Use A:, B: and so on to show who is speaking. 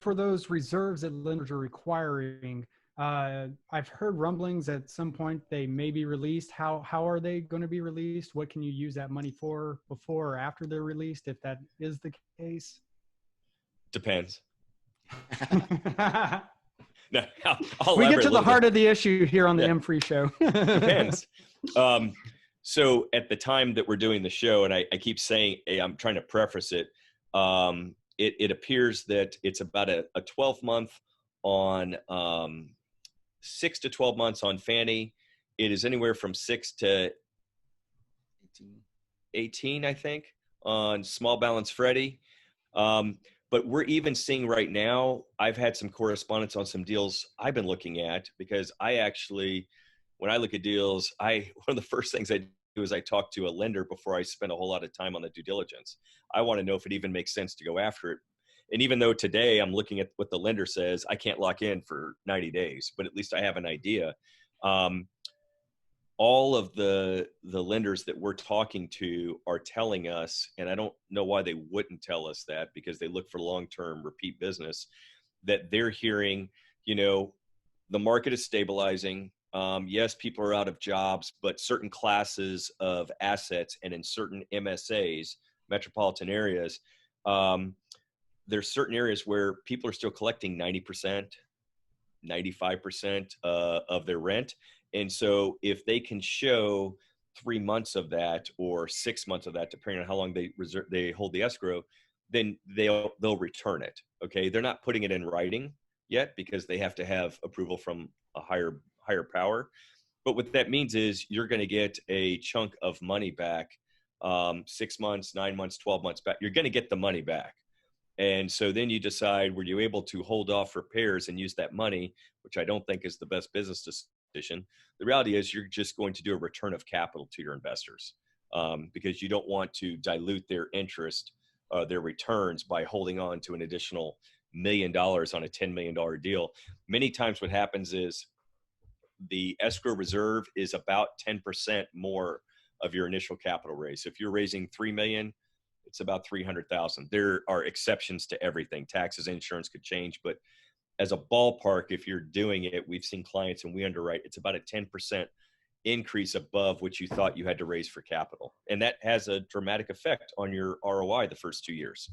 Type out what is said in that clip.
A: for those reserves that lenders are requiring, I've heard rumblings at some point they may be released. How are they going to be released? What can you use that money for before or after they're released, if that is the case?
B: Depends. No, I'll
A: We get
B: elaborate
A: to
B: a
A: the
B: little
A: heart
B: bit.
A: of the issue here on the
B: Yeah.
A: M-Free Show.
B: Depends. So at the time that we're doing the show, and I keep saying, hey, I'm trying to preface it, it appears that it's about a 12-month on 6 to 12 months on Fannie. It is anywhere from 6 to 18, I think, on small balance Freddie. But we're even seeing right now, I've had some correspondence on some deals I've been looking at, because I actually, when I look at deals, one of the first things I do is I talk to a lender before I spend a whole lot of time on the due diligence. I want to know if it even makes sense to go after it. And even though today I'm looking at what the lender says, I can't lock in for 90 days, but at least I have an idea. All of the lenders that we're talking to are telling us, and I don't know why they wouldn't tell us that, because they look for long-term repeat business, that they're hearing, the market is stabilizing. Yes, people are out of jobs, but certain classes of assets and in certain MSAs, metropolitan areas, there's certain areas where people are still collecting 90%, 95% of their rent. And so if they can show 3 months of that or 6 months of that, depending on how long they hold the escrow, then they'll return it. Okay. They're not putting it in writing yet because they have to have approval from a higher power. But what that means is you're going to get a chunk of money back, 6 months, 9 months, 12 months back. You're going to get the money back. And so then you decide, were you able to hold off repairs and use that money, which I don't think is the best business decision. The reality is you're just going to do a return of capital to your investors, because you don't want to dilute their interest, their returns, by holding on to an additional $1 million on a $10 million deal. Many times what happens is the escrow reserve is about 10% more of your initial capital raise. So if you're raising $3 million, it's about 300,000. There are exceptions to everything. Taxes, insurance could change, but as a ballpark, if you're doing it, we've seen clients and we underwrite, it's about a 10% increase above what you thought you had to raise for capital. And that has a dramatic effect on your ROI the first 2 years.